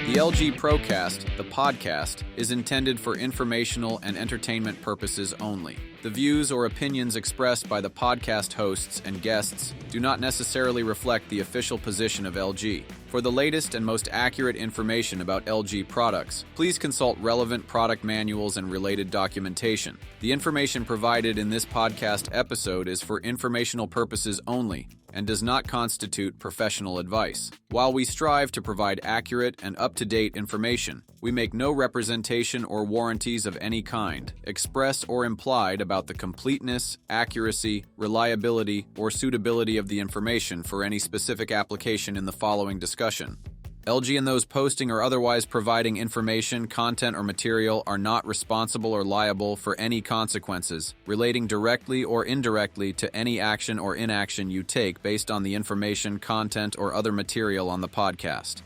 The LG Procast, the podcast, is intended for informational and entertainment purposes only. The views or opinions expressed by the podcast hosts and guests do not necessarily reflect the official position of LG. For the latest and most accurate information about LG products, please consult relevant product manuals and related documentation. The information provided in this podcast episode is for informational purposes only and does not constitute professional advice. While we strive to provide accurate and up-to-date information, we make no representation or warranties of any kind, express or implied, about the completeness, accuracy, reliability, or suitability of the information for any specific application in the following discussion. LG and those posting or otherwise providing information, content, or material are not responsible or liable for any consequences relating directly or indirectly to any action or inaction you take based on the information, content, or other material on the podcast.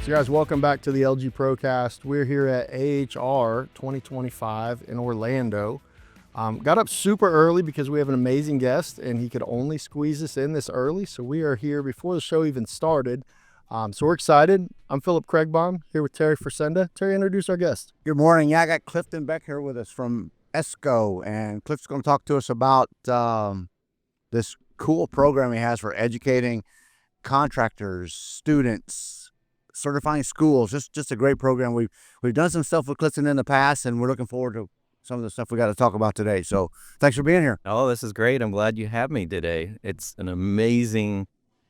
So guys, welcome back to the LG Procast. We're here at AHR 2025 in Orlando. Got up super early because we have an amazing guest and he could only squeeze us in this early. So we are here before the show even started. So we're excited. I'm Phillip Craigbaum here with Terry Fresenda. Terry, introduce our guest. Good morning. Yeah, I got Clifton Beck here with us from ESCO, and Cliff's going to talk to us about this cool program he has for educating contractors, students, certifying schools. Just a great program. We've done some stuff with Clifton in the past, and we're looking forward to some of the stuff we got to talk about today. So thanks for being here. Oh, this is great. I'm glad you have me today. It's an amazing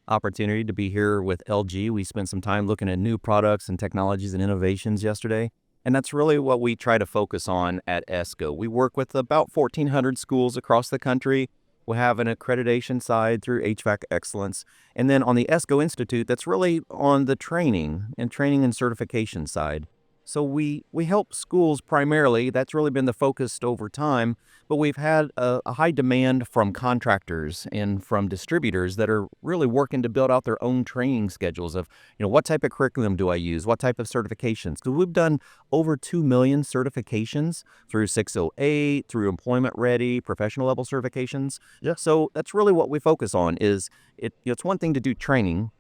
opportunity to be here with LG. We spent some time looking at new products and technologies and innovations yesterday, and that's really what we try to focus on at ESCO. We work with about 1,400 schools across the country. We have an accreditation side through HVAC Excellence, and then on the ESCO Institute, that's really on the training and certification side. So we help schools primarily. That's really been the focus over time, but we've had a high demand from contractors and from distributors that are really working to build out their own training schedules of, what type of curriculum do I use? What type of certifications? Because we've done over 2 million certifications through 608, through Employment Ready, professional level certifications. Yeah. So that's really what we focus on is it's one thing to do training.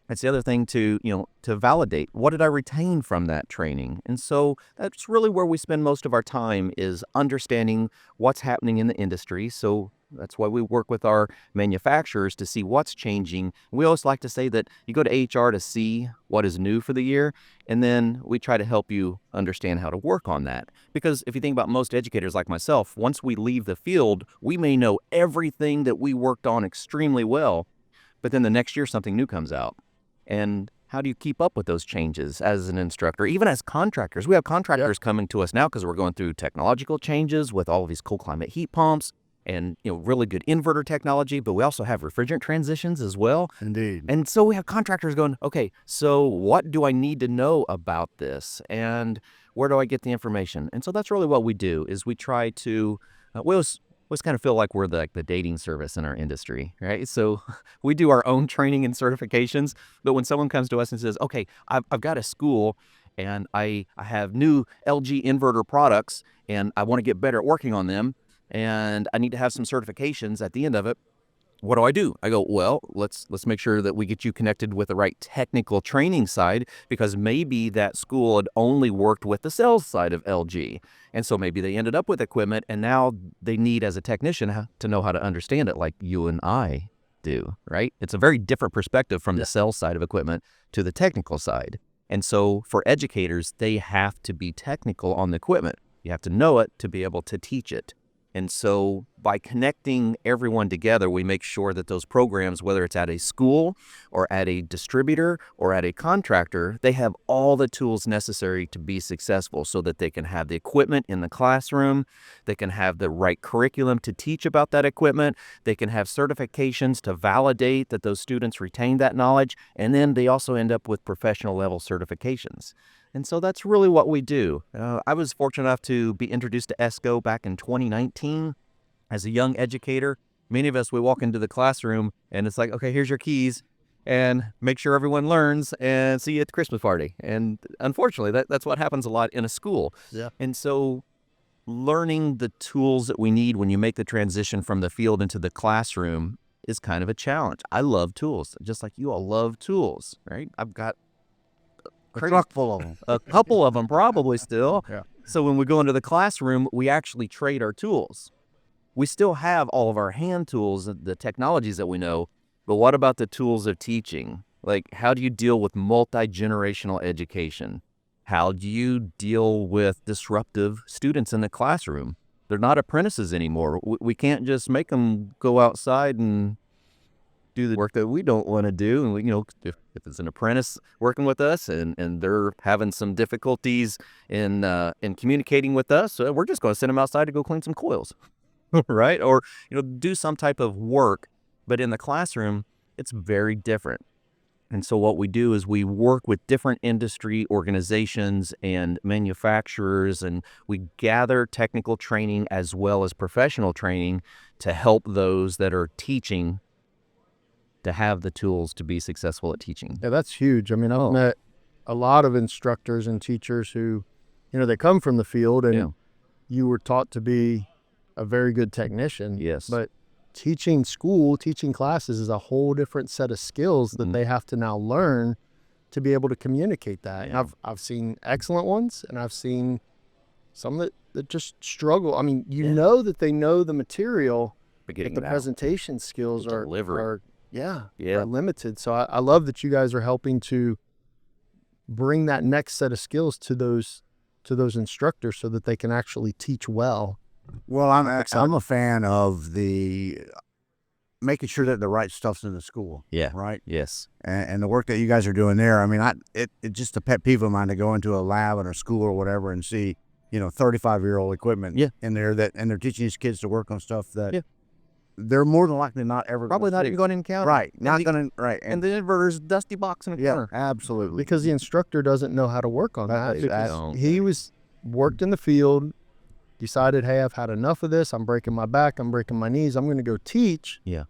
It's the other thing to validate. What did I retain from that training? And so that's really where we spend most of our time, is understanding what's happening in the industry. So that's why we work with our manufacturers to see what's changing. We always like to say that you go to HR to see what is new for the year, and then we try to help you understand how to work on that. Because if you think about most educators like myself, once we leave the field, we may know everything that we worked on extremely well, but then the next year something new comes out. And how do you keep up with those changes as an instructor, even as contractors? We have contractors coming to us now because we're going through technological changes with all of these cold climate heat pumps and really good inverter technology, but we also have refrigerant transitions as well. Indeed. And so we have contractors going, okay, so what do I need to know about this? And where do I get the information? And so that's really what we do, is we try to, we always kind of feel like we're the dating service in our industry, right? So we do our own training and certifications, but when someone comes to us and says, okay, I've got a school and I have new LG inverter products and I want to get better at working on them and I need to have some certifications at the end of it, what do? I go, well, let's make sure that we get you connected with the right technical training side, because maybe that school had only worked with the sales side of LG. And so maybe they ended up with equipment and now they need, as a technician, to know how to understand it like you and I do, right? It's a very different perspective from the sales side of equipment to the technical side. And so for educators, they have to be technical on the equipment. You have to know it to be able to teach it. And so by connecting everyone together, we make sure that those programs, whether it's at a school or at a distributor or at a contractor, they have all the tools necessary to be successful so that they can have the equipment in the classroom, they can have the right curriculum to teach about that equipment, they can have certifications to validate that those students retain that knowledge, and then they also end up with professional level certifications. And so that's really what we do. I was fortunate enough to be introduced to ESCO back in 2019 as a young educator. Many of us, we walk into the classroom and it's like, okay, here's your keys and make sure everyone learns and see you at the Christmas party. And unfortunately, that's what happens a lot in a school. Yeah. And so learning the tools that we need when you make the transition from the field into the classroom is kind of a challenge. I love tools, just like you all love tools, right? I've got A truck full of them. A couple of them probably still. Yeah. So when we go into the classroom, we actually trade our tools. We still have all of our hand tools, the technologies that we know, but what about the tools of teaching? Like, how do you deal with multi-generational education? How do you deal with disruptive students in the classroom? They're not apprentices anymore. We can't just make them go outside and do the work that we don't want to do. And, if it's an apprentice working with us and they're having some difficulties in communicating with us, we're just going to send them outside to go clean some coils, right? Or, do some type of work. But in the classroom, it's very different. And so what we do is we work with different industry organizations and manufacturers, and we gather technical training as well as professional training to help those that are teaching to have the tools to be successful at teaching. Yeah, that's huge. I mean, I've met a lot of instructors and teachers who, they come from the field and you were taught to be a very good technician. Yes. But teaching classes is a whole different set of skills that they have to now learn to be able to communicate that. Yeah. And I've seen excellent ones, and I've seen some that just struggle. I mean, know that they know the material, but the presentation skills are limited. So I love that you guys are helping to bring that next set of skills to those instructors so that they can actually teach well. Well, I'm a fan of the making sure that the right stuff's in the school. Yeah. Right. Yes. And the work that you guys are doing there. I mean, it's just a pet peeve of mine to go into a lab in a school or whatever and see, 35-year-old equipment in there and they're teaching these kids to work on stuff that they're more than likely not ever probably not even going to encounter. Right. Not going to. Right. And the inverter's dusty box in a corner. Absolutely. Because the instructor doesn't know how to work on that. He worked in the field, decided, hey, I've had enough of this. I'm breaking my back. I'm breaking my knees. I'm going to go teach. Yeah.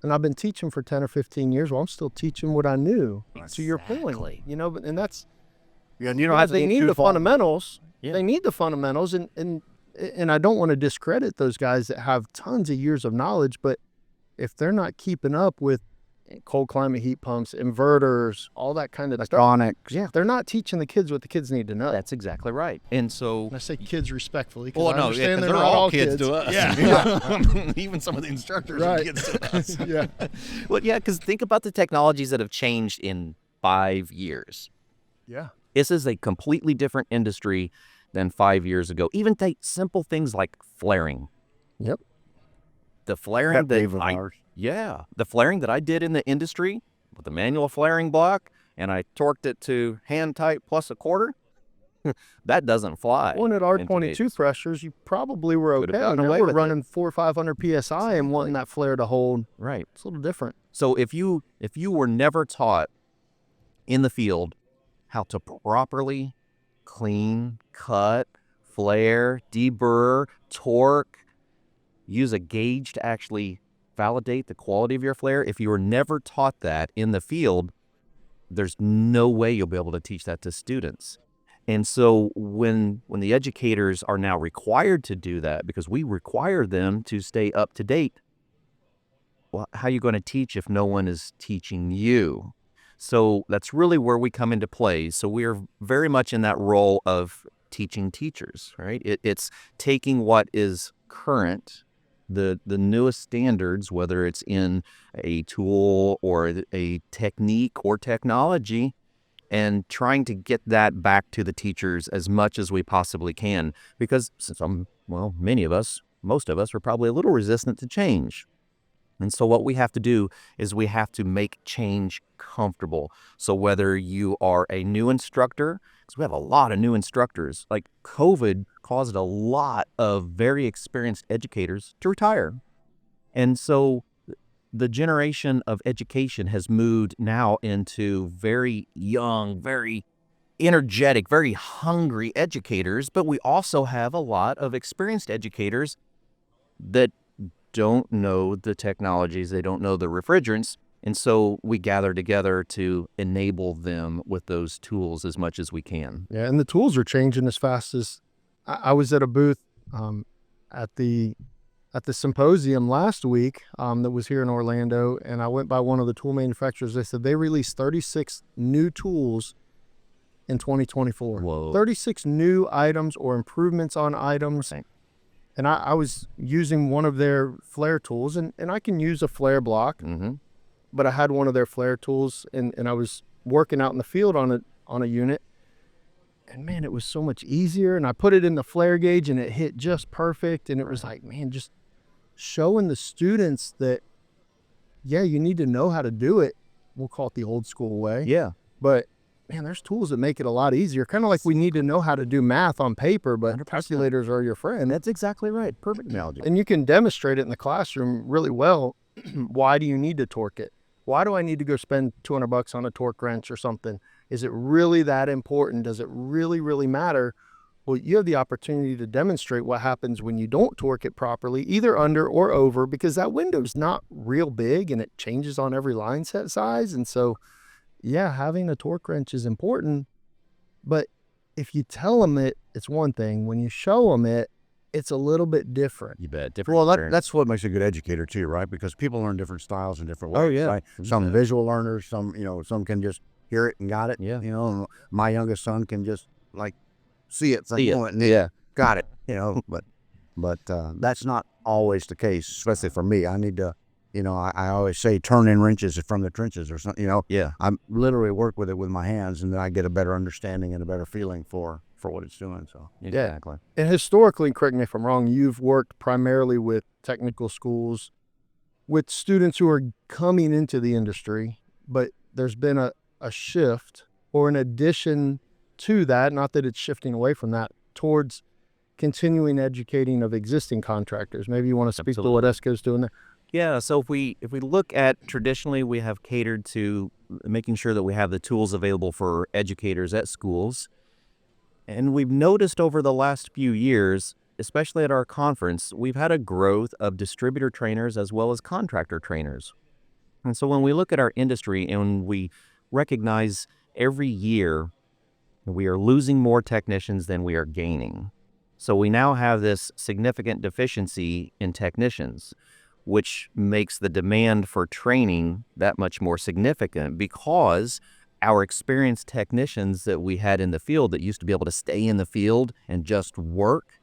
And I've been teaching for 10 or 15 years. Well, I'm still teaching what I knew. Exactly. To your point, and that's, and you don't have to they need the fundamentals. Yeah. They need the fundamentals. And I don't want to discredit those guys that have tons of years of knowledge, but if they're not keeping up with cold climate heat pumps, inverters, all that kind of electronics. stuff, they're not teaching the kids what the kids need to know. That's exactly right. And so, and I say kids respectfully. Well, no, because they're all kids to us. Yeah. Even some of the instructors Right. are kids to us. Yeah. Well, yeah, because think about the technologies that have changed in 5 years. Yeah. This is a completely different industry than 5 years ago. Even take simple things like flaring. Yep. The flaring the flaring that I did in the industry with the manual flaring block, and I torqued it to hand tight plus a quarter. That doesn't fly. Well, at R22 pressures, you probably were okay. We're running 400 or 500 psi and wanting that flare to hold. Right. It's a little different. So if you were never taught in the field how to properly clean, cut, flare, deburr, torque, use a gauge to actually validate the quality of your flare, if you were never taught that in the field, there's no way you'll be able to teach that to students. And so when the educators are now required to do that, because we require them to stay up to date, well, how are you going to teach if no one is teaching you? So that's really where we come into play. So we are very much in that role of teaching teachers, right? It's taking what is current, the newest standards, whether it's in a tool or a technique or technology, and trying to get that back to the teachers as much as we possibly can. Because many of us, most of us, are probably a little resistant to change. And so what we have to do is we have to make change comfortable. So whether you are a new instructor, because we have a lot of new instructors, like COVID caused a lot of very experienced educators to retire. And so the generation of education has moved now into very young, very energetic, very hungry educators, but we also have a lot of experienced educators that don't know the technologies, they don't know the refrigerants, and so we gather together to enable them with those tools as much as we can. Yeah, and the tools are changing as fast as I was at a booth at the symposium last week that was here in Orlando, and I went by one of the tool manufacturers. They said they released 36 new tools in 2024. Whoa. 36 new items or improvements on items. Right. And I was using one of their flare tools, and I can use a flare block, Mm-hmm. but I had one of their flare tools, and I was working out in the field on a unit. And man, it was so much easier. And I put it in the flare gauge and it hit just perfect. And it was like, man, just showing the students that, yeah, you need to know how to do it. We'll call it the old school way. Yeah. But man, there's tools that make it a lot easier. Kind of like we need to know how to do math on paper, but 100%. calculators are your friend. That's exactly right. Perfect analogy. And you can demonstrate it in the classroom really well. Why do you need to torque it? Why do I need to go spend $200 on a torque wrench or something? Is it really that important? Does it really, really matter? Well, you have the opportunity to demonstrate what happens when you don't torque it properly, either under or over, because that window's not real big and it changes on every line set size. And so, yeah, having a torque wrench is important, but if you tell them it's one thing. When you show them it's a little bit different. You bet. Different. Well, that's what makes a good educator too, right? Because people learn different styles in different ways. Oh, yeah. Right? Some visual learners, some some can just hear it and got it. Yeah. My youngest son can just like see it, See it. and yeah, got it. But that's not always the case, especially for me. I need to, I always say turn in wrenches from the trenches or something. Yeah. I literally work with it with my hands, and then I get a better understanding and a better feeling for what it's doing. So Exactly. And historically, correct me if I'm wrong, you've worked primarily with technical schools, with students who are coming into the industry, but there's been a shift or an addition to that, not that it's shifting away from that, towards continuing educating of existing contractors. Maybe you want to speak to what ESCO's doing there. Yeah, so if we look at traditionally, we have catered to making sure that we have the tools available for educators at schools. And we've noticed over the last few years, especially at our conference, we've had a growth of distributor trainers as well as contractor trainers. And so when we look at our industry and we recognize every year we are losing more technicians than we are gaining. So we now have this significant deficiency in technicians, which makes the demand for training that much more significant because our experienced technicians that we had in the field that used to be able to stay in the field and just work,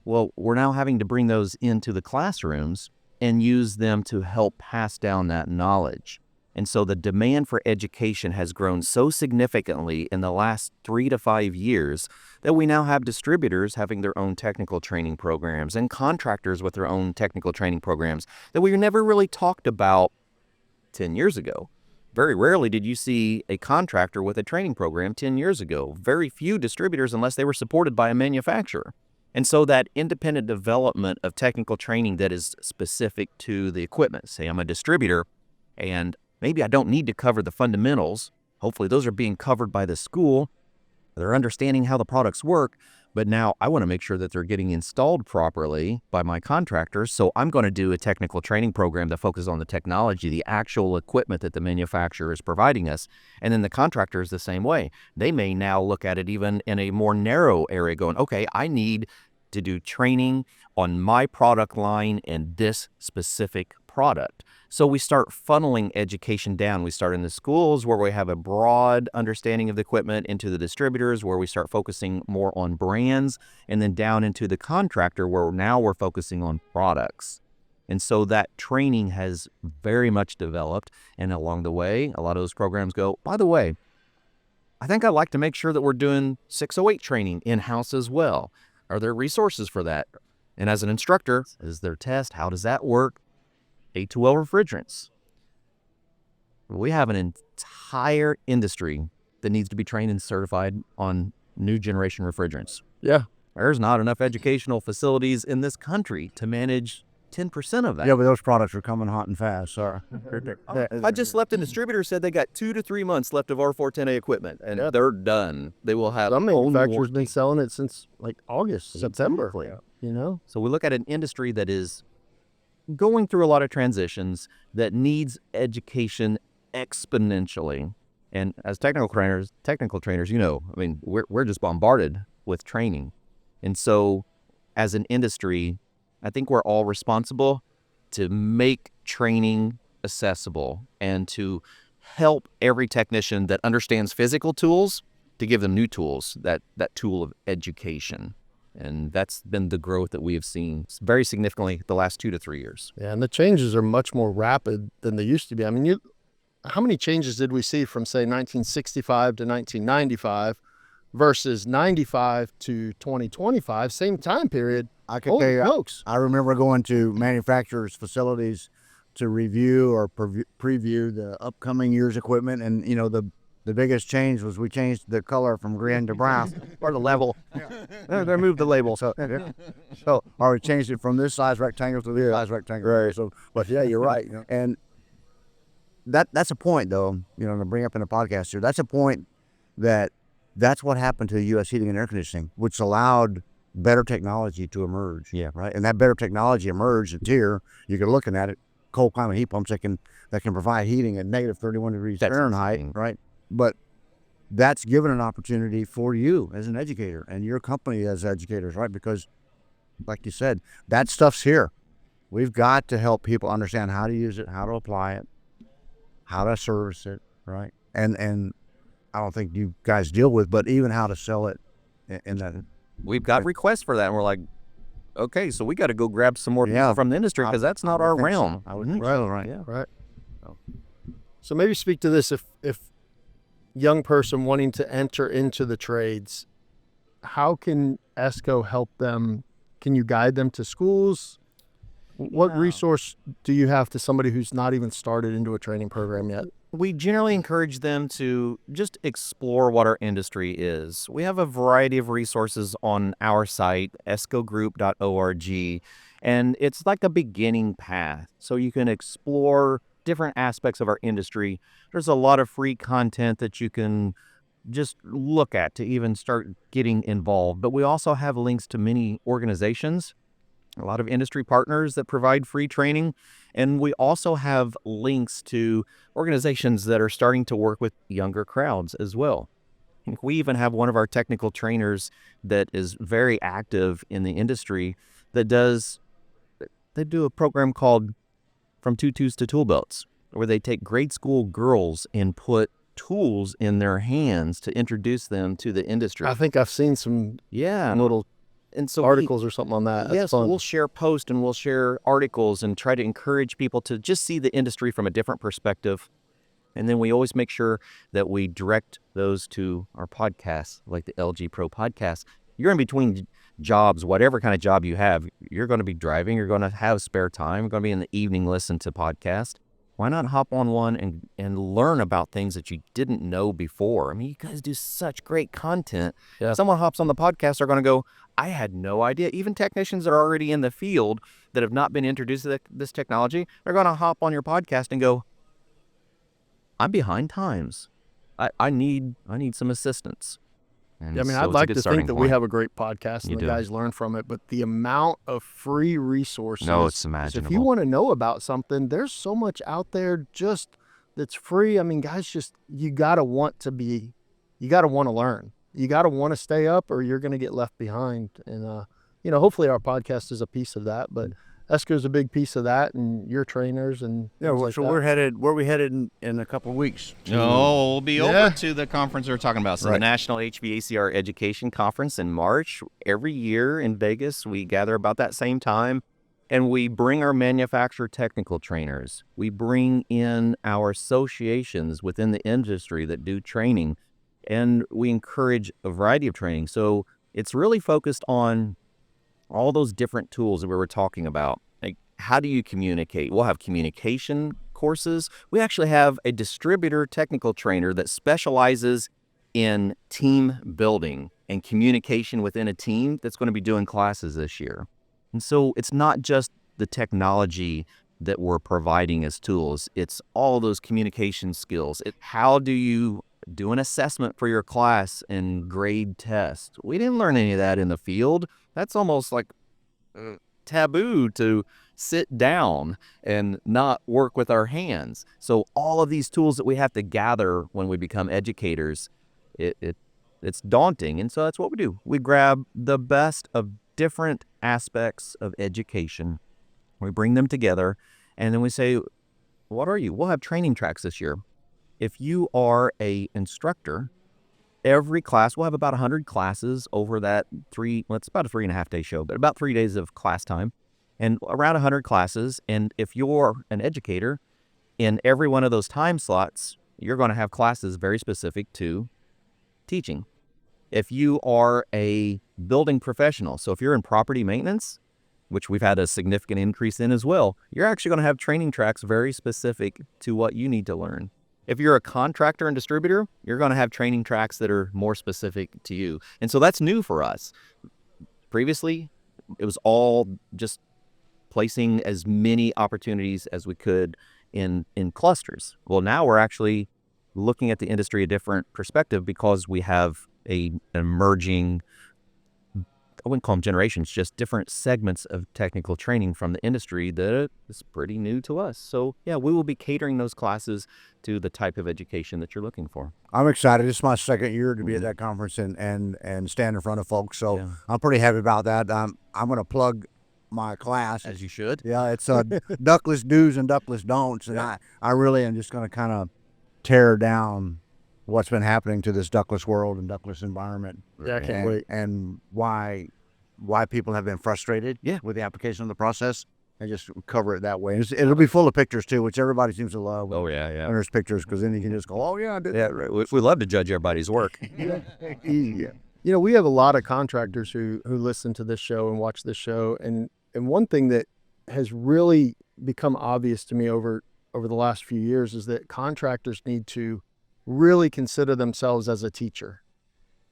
well, we're now having to bring those into the classrooms and use them to help pass down that knowledge. And so the demand for education has grown so significantly in the last 3 to 5 years that we now have distributors having their own technical training programs and contractors with their own technical training programs that we never really talked about 10 years ago. Very rarely did you see a contractor with a training program 10 years ago. Very few distributors unless they were supported by a manufacturer. And so that independent development of technical training that is specific to the equipment, say I'm a distributor and maybe I don't need to cover the fundamentals. Hopefully those are being covered by the school. They're understanding how the products work, but now I want to make sure that they're getting installed properly by my contractors. So I'm going to do a technical training program that focuses on the technology, the actual equipment that the manufacturer is providing us. And then the contractor is the same way. They may now look at it even in a more narrow area going, okay, I need to do training on my product line and this specific product. So we start funneling education down. We start in the schools where we have a broad understanding of the equipment, into the distributors where we start focusing more on brands, and then down into the contractor where now we're focusing on products. And so that training has very much developed. And along the way, a lot of those programs go, by the way, I think I'd like to make sure that we're doing 608 training in-house as well. Are there resources for that? And as an instructor, is there test? How does that work? A2L refrigerants. We have an entire industry that needs to be trained and certified on new generation refrigerants. Yeah. There's not enough educational facilities in this country to manage 10% of that. Yeah, but those products are coming hot and fast. Sorry. I just left a distributor said they got 2 to 3 months left of R410A equipment, and they're done. They will have Some own manufacturers been warranty. selling it since like August, September. Exactly. You know? So we look at an industry that is going through a lot of transitions that needs education exponentially. And as technical trainers, I mean, we're just bombarded with training. And so as an industry, I think we're all responsible to make training accessible and to help every technician that understands physical tools to give them new tools, that tool of education. And that's been the growth that we have seen very significantly the last 2 to 3 years. Yeah, and the changes are much more rapid than they used to be. I mean, how many changes did we see from, say, 1965 to 1995 versus 95 to 2025, same time period? I can tell you, folks. I remember going to manufacturers' facilities to review or preview the upcoming year's equipment, and the biggest change was we changed the color from green to brown, or the level. They moved the label, or we changed it from this size rectangle to this size rectangle. Right. So, but yeah, you're right. And that's a point, though. To bring up in the podcast here, that's a point that's what happened to U.S. heating and air conditioning, which allowed better technology to emerge. Yeah. Right. And that better technology emerged at here. You're looking at it, cold climate heat pumps that can provide heating at negative 31 degrees Fahrenheit. Insane. Right. But that's given an opportunity for you as an educator and your company as educators, right? Because, like you said, that stuff's here. We've got to help people understand how to use it, how to apply it, how to service it, right? And I don't think you guys deal with, but even how to sell it. In that, we've got requests for that, and we're like, okay, so we got to go grab some more people from the industry, because that's not our realm. Right. Yeah. Right. So maybe speak to this. If young person wanting to enter into the trades, how can ESCO help them? Can you guide them to schools? What resource do you have to somebody who's not even started into a training program yet? We generally encourage them to just explore what our industry is. We have a variety of resources on our site, escogroup.org, and it's like a beginning path. So you can explore different aspects of our industry. There's a lot of free content that you can just look at to even start getting involved. But we also have links to many organizations, a lot of industry partners that provide free training. And we also have links to organizations that are starting to work with younger crowds as well. We even have one of our technical trainers that is very active in the industry that they do a program called From Tutus to Tool Belts, where they take grade school girls and put tools in their hands to introduce them to the industry. I think I've seen some little articles or something on that. Yes, we'll share posts and we'll share articles and try to encourage people to just see the industry from a different perspective. And then we always make sure that we direct those to our podcasts, like the LG Pro podcast. You're in between jobs, whatever kind of job you have. You're going to be driving. You're going to have spare time. You're going to be in the evening, listen to podcast. Why not hop on one and learn about things that you didn't know before? I mean, you guys do such great content. Yeah. Someone hops on the podcast, they're going to go, I had no idea. Even technicians that are already in the field that have not been introduced to this technology, they're going to hop on your podcast and go, I'm behind times. I need some assistance. And I'd like to think that we have a great podcast and the guys learn from it, but the amount of free resources. No, it's imaginable. If you want to know about something, there's so much out there just that's free. I mean, guys, you got to want to learn. You got to want to stay up, or you're going to get left behind. And, hopefully our podcast is a piece of that, but ESCO is a big piece of that, and your trainers and where are we headed in a couple of weeks? We'll be over to the conference we're talking about. So the National HVACR Education Conference in March. Every year in Vegas, we gather about that same time, and we bring our manufacturer technical trainers. We bring in our associations within the industry that do training, and we encourage a variety of training. So it's really focused on all those different tools that we were talking about. Like, how do you communicate? We'll have communication courses. We actually have a distributor technical trainer that specializes in team building and communication within a team that's going to be doing classes this year. And so it's not just the technology that we're providing as tools. It's all those communication skills. How do you do an assessment for your class and grade test? We didn't learn any of that in the field. That's almost like taboo to sit down and not work with our hands. So all of these tools that we have to gather when we become educators, it's daunting. And so that's what we do. We grab the best of different aspects of education. We bring them together, and then we say, what are you? We'll have training tracks this year. If you are an instructor, every class, we'll have about 100 classes over that it's about a 3.5-day show, but about 3 days of class time and around 100 classes. And if you're an educator, in every one of those time slots, you're going to have classes very specific to teaching. If you are a building professional, so if you're in property maintenance, which we've had a significant increase in as well, you're actually going to have training tracks very specific to what you need to learn. If you're a contractor and distributor, you're going to have training tracks that are more specific to you. And so that's new for us. Previously, it was all just placing as many opportunities as we could in clusters. Well, now we're actually looking at the industry a different perspective because we have an emerging, I wouldn't call them generations, just different segments of technical training from the industry that is pretty new to us. So yeah, we will be catering those classes to the type of education that you're looking for. I'm excited. It's my second year to be at that conference and stand in front of folks. So Yeah. I'm pretty happy about that. I'm going to plug my class. As you should. Yeah, it's ductless do's and ductless don'ts. And I really am just going to kind of tear down what's been happening to this ductless world and ductless environment. Yeah, I can't wait. And why people have been frustrated with the application of the process, and just cover it that way. And it'll be full of pictures too, which everybody seems to love. Oh yeah. When there's pictures, because then you can just go, oh yeah, I did that. Right. We love to judge everybody's work. Yeah. You know, we have a lot of contractors who listen to this show and watch this show, and one thing that has really become obvious to me over the last few years is that contractors need to really consider themselves as a teacher.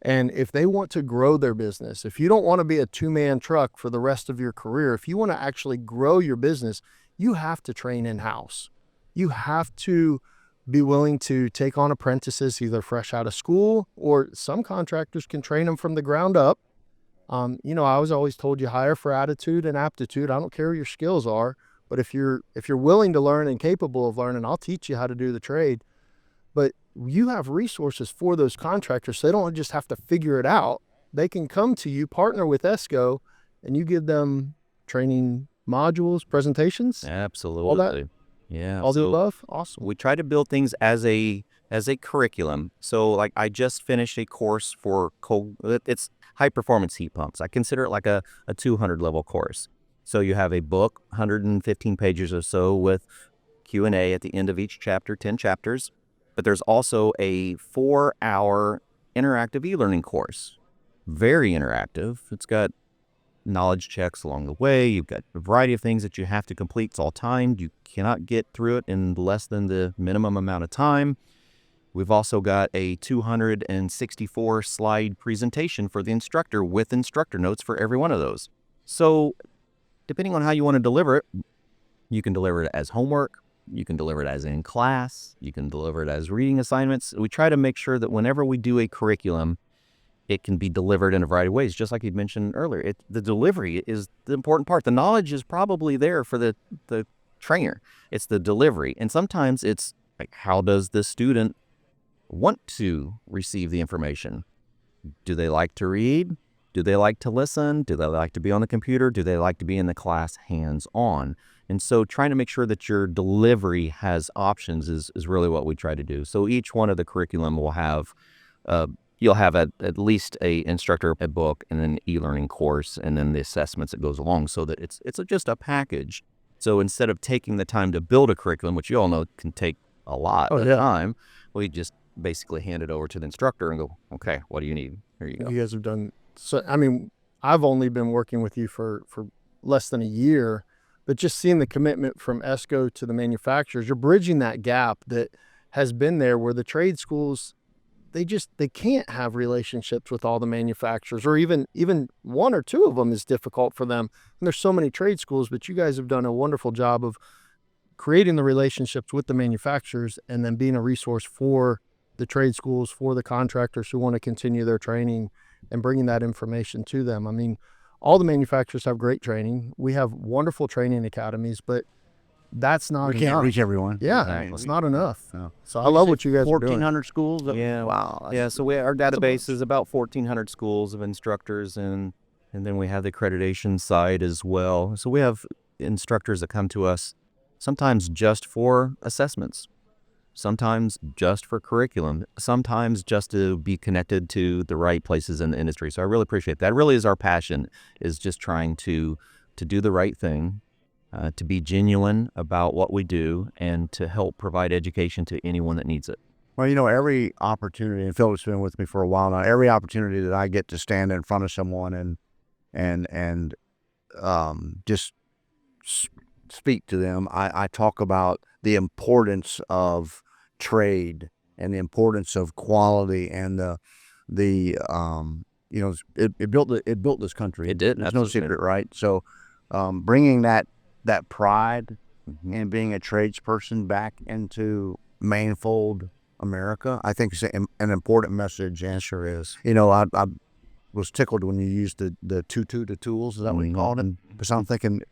And if they want to grow their business, if you don't want to be a two-man truck for the rest of your career, if you want to actually grow your business, you have to train in-house. You have to be willing to take on apprentices, either fresh out of school, or some contractors can train them from the ground up. You know, I was always told you hire for attitude and aptitude. I don't care what your skills are, but if you're willing to learn and capable of learning, I'll teach you how to do the trade. But you have resources for those contractors, so they don't just have to figure it out. They can come to you, partner with ESCO, and you give them training modules, presentations, Absolutely. all that, Yeah. all the so above. Awesome. We try to build things as a curriculum. So like I just finished a course for it's high performance heat pumps. I consider it like a 200 level course. So you have a book, 115 pages or so, with Q&A at the end of each chapter, 10 chapters. But there's also a 4-hour interactive e-learning course. Very interactive. It's got knowledge checks along the way. You've got a variety of things that you have to complete. It's all timed. You cannot get through it in less than the minimum amount of time. We've also got a 264 slide presentation for the instructor with instructor notes for every one of those. So depending on how you want to deliver it, you can deliver it as homework. You can deliver it as in class. You can deliver it as reading assignments. We try to make sure that whenever we do a curriculum, it can be delivered in a variety of ways. Just like you mentioned earlier, the delivery is the important part. The knowledge is probably there for the trainer. It's the delivery. And sometimes it's like, how does the student want to receive the information? Do they like to read? Do they like to listen? Do they like to be on the computer? Do they like to be in the class hands-on? And so trying to make sure that your delivery has options is really what we try to do. So each one of the curriculum will have, you'll have at least a instructor, a book, and an e-learning course, and then the assessments that goes along, so that it's just a package. So instead of taking the time to build a curriculum, which you all know can take a lot of time, we just basically hand it over to the instructor and go, okay, what do you need? Here you go. You guys have done so. I mean, I've only been working with you for less than a year, but just seeing the commitment from ESCO to the manufacturers, you're bridging that gap that has been there where the trade schools, they can't have relationships with all the manufacturers, or even one or two of them is difficult for them. And there's so many trade schools, but you guys have done a wonderful job of creating the relationships with the manufacturers and then being a resource for the trade schools, for the contractors who want to continue their training and bringing that information to them. I mean, all the manufacturers have great training. We have wonderful training academies, but that's not We enough. can't reach everyone. Yeah, Exactly. it's not enough. No. So I love what you guys are doing. 1,400 schools. Yeah. Wow. Yeah, so our database is about 1,400 schools of instructors, and then we have the accreditation side as well. So we have instructors that come to us sometimes just for assessments. sometimes just for curriculum, sometimes just to be connected to the right places in the industry. So I really appreciate that. Really is our passion, is just trying to do the right thing, to be genuine about what we do, and to help provide education to anyone that needs it. Well, every opportunity, and Philip's been with me for a while now, every opportunity that I get to stand in front of someone and just speak to them, I talk about the importance of trade and the importance of quality, and it built this country. It did. There's no secret, right? So bringing that pride and being a tradesperson back into Mainfold America, I think is an important message. And sure is. I was tickled when you used the tutu, the tools. Is that what you called it? Because I'm thinking,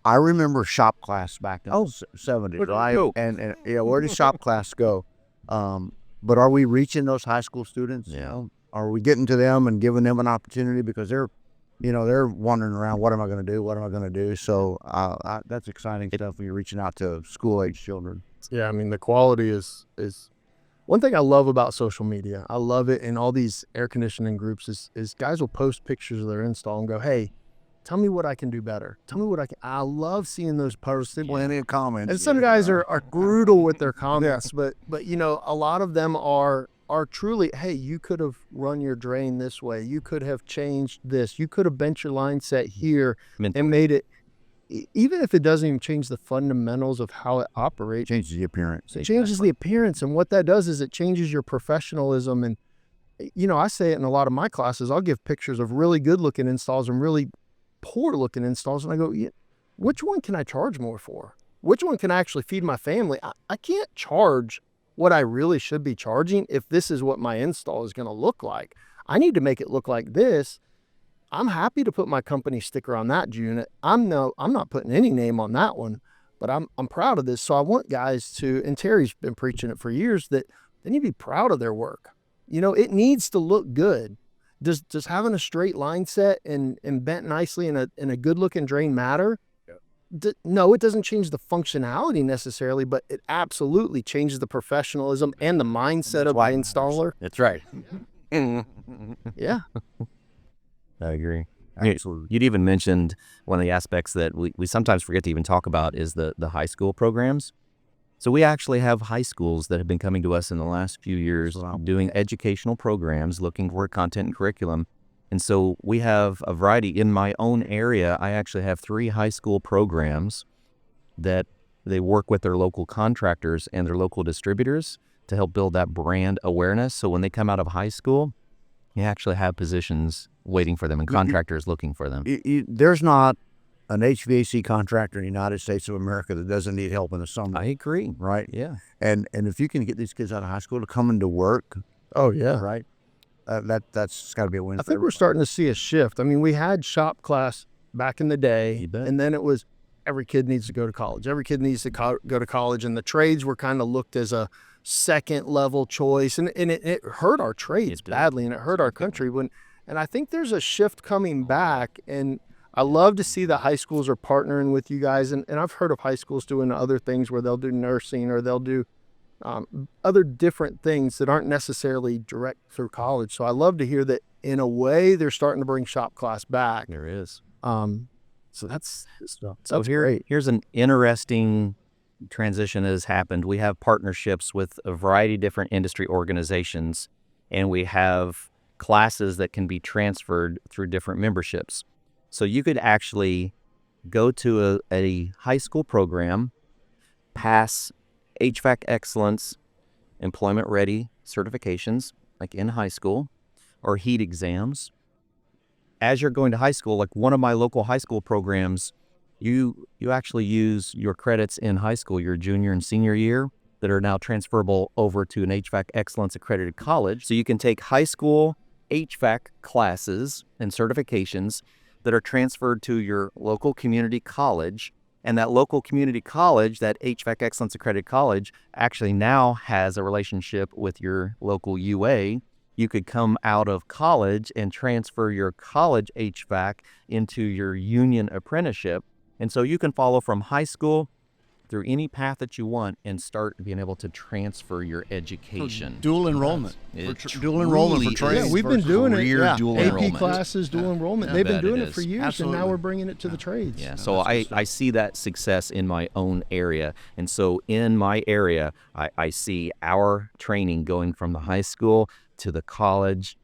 I remember shop class back in the 70s. Right? And where did shop class go? But are we reaching those high school students? Yeah. Are we getting to them and giving them an opportunity, because they're wandering around, what am I going to do? What am I going to do? So that's exciting stuff when you're reaching out to school-age children. Yeah, I mean, the quality is one thing I love about social media. I love it in all these air conditioning groups is guys will post pictures of their install and go, hey, tell me what I can do better. Tell me what I love seeing those posted. Plenty of comments. And some guys are brutal with their comments, but a lot of them are truly, hey, you could have run your drain this way. You could have changed this. You could have bent your line set here and made it, even if it doesn't even change the fundamentals of how it operates. Changes the appearance. It changes the appearance. And what that does is it changes your professionalism. And, I say it in a lot of my classes. I'll give pictures of really good looking installs and really poor looking installs. And I go, yeah, which one can I charge more for? Which one can I actually feed my family? I can't charge what I really should be charging if this is what my install is going to look like. I need to make it look like this. I'm happy to put my company sticker on that unit. I'm not putting any name on that one, but I'm proud of this. So I want guys to, and Terry's been preaching it for years, that they need to be proud of their work. It needs to look good. Does having a straight line set and bent nicely in a good looking drain matter? No, it doesn't change the functionality necessarily, but it absolutely changes the professionalism and the mindset of the installer. That's right. Yeah. I agree. Absolutely. You'd even mentioned one of the aspects that we sometimes forget to even talk about is the high school programs. So we actually have high schools that have been coming to us in the last few years doing educational programs, looking for content and curriculum. And so we have a variety. In my own area, I actually have 3 high school programs that they work with their local contractors and their local distributors to help build that brand awareness. So when they come out of high school, you actually have positions waiting for them and contractors looking for them. There's not an HVAC contractor in the United States of America that doesn't need help in the summer. I agree. Right? Yeah. And if you can get these kids out of high school to come into work, Oh, yeah. right? That's got to be a win. I think we're starting to see a shift. I mean, we had shop class back in the day, and then it was every kid needs to go to college. Every kid needs to go to college, and the trades were kind of looked as a second level choice, and it hurt our trades badly, and it hurt our country. And I think there's a shift coming back, and I love to see the high schools are partnering with you guys, and I've heard of high schools doing other things where they'll do nursing or they'll do other different things that aren't necessarily direct through college. So I love to hear that in a way they're starting to bring shop class back. There is. So that's great. Here's an interesting transition that has happened. We have partnerships with a variety of different industry organizations, and we have classes that can be transferred through different memberships. So you could actually go to a high school program, pass HVAC excellence, employment ready certifications, like in high school, or heat exams. As you're going to high school, like one of my local high school programs, you actually use your credits in high school, your junior and senior year, that are now transferable over to an HVAC excellence accredited college. So you can take high school HVAC classes and certifications that are transferred to your local community college. And that local community college, that HVAC Excellence Accredited College, actually now has a relationship with your local UA. You could come out of college and transfer your college HVAC into your union apprenticeship. And so you can follow from high school through any path that you want and start being able to transfer your education. Dual enrollment. It Dual enrollment for truly trades. Yeah, we've been doing it. career Yeah. dual AP enrollment. classes, dual enrollment. Yeah. They've been Bet doing it it for is. years, Absolutely. and now we're bringing it to the trades. Yeah, Yeah, so that's good I stuff. see that success in my own area. And so in my area, I see our training going from the high school to the college,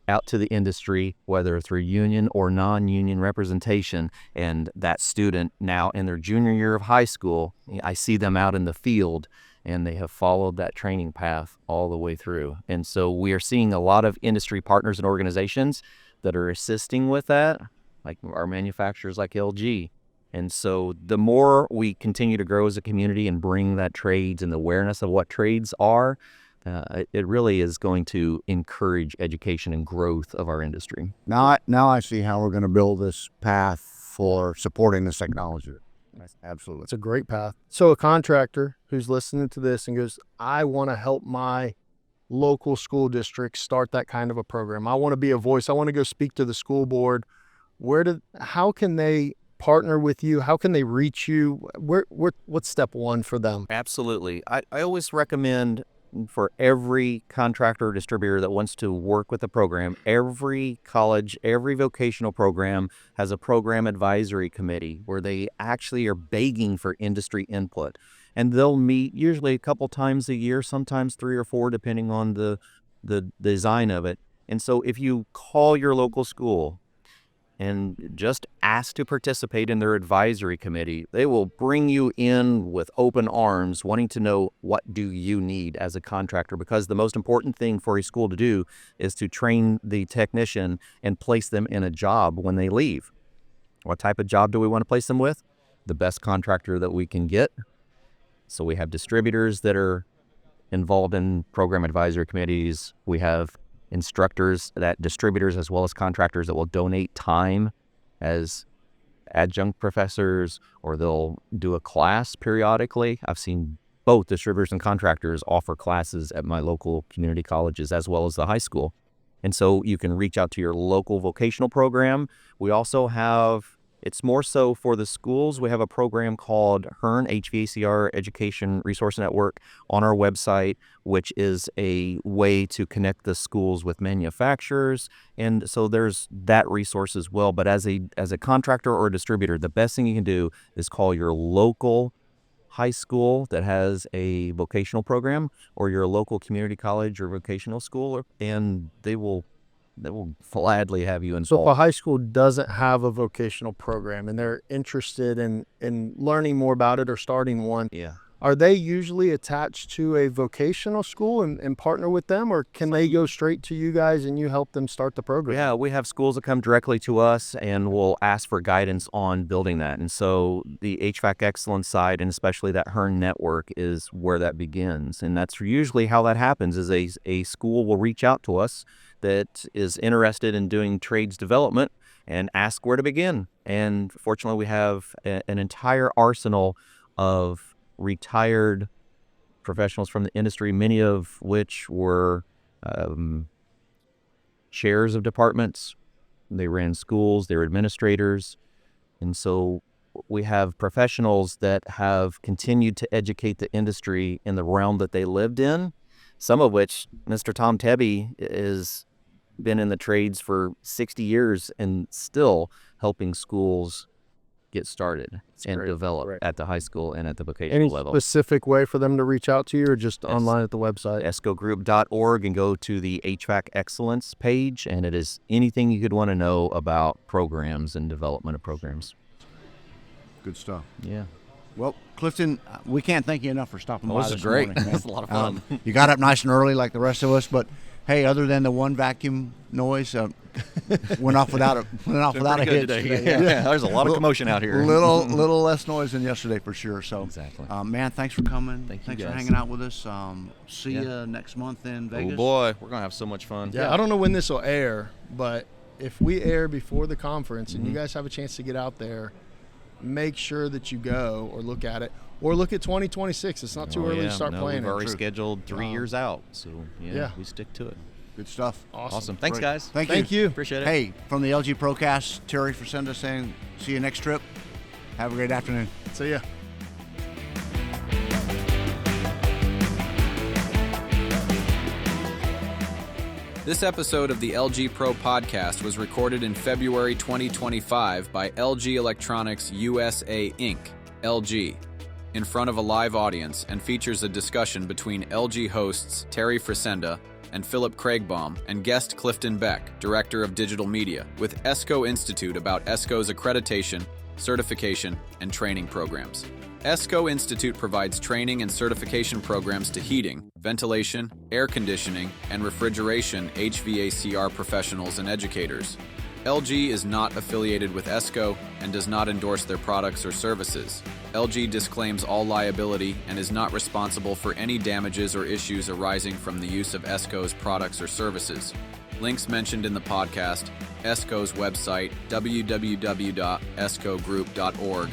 out to the industry, whether through union or non-union representation. And that student now in their junior year of high school, I see them out in the field and they have followed that training path all the way through. And so we are seeing a lot of industry partners and organizations that are assisting with that, like our manufacturers like LG. And so the more we continue to grow as a community and bring that trades and the awareness of what trades are, it really is going to encourage education and growth of our industry. Now I see how we're going to build this path for supporting this technology. Absolutely. It's a great path. So a contractor who's listening to this and goes, I want to help my local school district start that kind of a program. I want to be a voice. I want to go speak to the school board. How can they partner with you? How can they reach you? What's step one for them? Absolutely. I always recommend for every contractor or distributor that wants to work with the program, every college, every vocational program has a program advisory committee where they actually are begging for industry input. And they'll meet usually a couple times a year, sometimes 3 or 4, depending on the design of it. And so if you call your local school and just ask to participate in their advisory committee, they will bring you in with open arms, wanting to know what do you need as a contractor, because the most important thing for a school to do is to train the technician and place them in a job when they leave. What type of job do we want to place them with? The best contractor that we can get. So we have distributors that are involved in program advisory committees. We have distributors as well as contractors that will donate time as adjunct professors, or they'll do a class periodically. I've seen both distributors and contractors offer classes at my local community colleges as well as the high school. And so you can reach out to your local vocational program. We also have, it's more so for the schools, we have a program called HERN, HVACR Education Resource Network, on our website, which is a way to connect the schools with manufacturers. And so there's that resource as well. But as a contractor or a distributor, the best thing you can do is call your local high school that has a vocational program, or your local community college or vocational school, and they will gladly have you So involved. if a high school doesn't have a vocational program and they're interested in learning more about it or starting one, Yeah. are they usually attached to a vocational school and partner with them, or can they go straight to you guys and you help them start the program? Yeah, we have schools that come directly to us and will ask for guidance on building that. And so the HVAC excellence side, and especially that HERN network, is where that begins. And that's usually how that happens, is a school will reach out to us that is interested in doing trades development and ask where to begin. And fortunately, we have an entire arsenal of retired professionals from the industry, many of which were chairs of departments. They ran schools, they were administrators. And so we have professionals that have continued to educate the industry in the realm that they lived in, some of which Mr. Tom Tebby has been in the trades for 60 years and still helping schools get started and great. develop Right. at the high school and at the vocational Any level. specific way for them to reach out to you, or just online at the website? ESCOgroup.org, and go to the HVAC Excellence page, and it is anything you could want to know about programs and development of programs. Good stuff. Yeah. Well, Clifton, we can't thank you enough for stopping by this is this great. morning, man. This is a lot of fun. You got up nice and early like the rest of us, but hey, other than the one vacuum noise, went off without a hitch today. Yeah, there's a lot of commotion out here. Little less noise than yesterday for sure. So, Exactly. Man, thanks for coming. Thanks for guys. hanging out with us. See Yeah. you next month in Vegas. Oh boy, we're gonna have so much fun. Yeah, I don't know when this will air, but if we air before the conference and you guys have a chance to get out there, make sure that you go or look at it, or look at 2026. It's not too early to start planning. We've already True. scheduled 3 years out, so Yeah. we stick to it. Good stuff. Awesome. Thanks, Great. guys. Thank you. Appreciate it. Hey, from the LG Procast, Terry Fresenda saying, see you next trip. Have a great afternoon. So yeah. This episode of the LG Pro Podcast was recorded in February 2025 by LG Electronics USA Inc., LG, in front of a live audience and features a discussion between LG hosts Terry Frisenda and Phillip Craigbaum and guest Clifton Beck, Director of Digital Media, with ESCO Institute about ESCO's accreditation, certification, and training programs. ESCO Institute provides training and certification programs to heating, ventilation, air conditioning, and refrigeration HVACR professionals and educators. LG is not affiliated with ESCO and does not endorse their products or services. LG disclaims all liability and is not responsible for any damages or issues arising from the use of ESCO's products or services. Links mentioned in the podcast, ESCO's website, www.escogroup.org,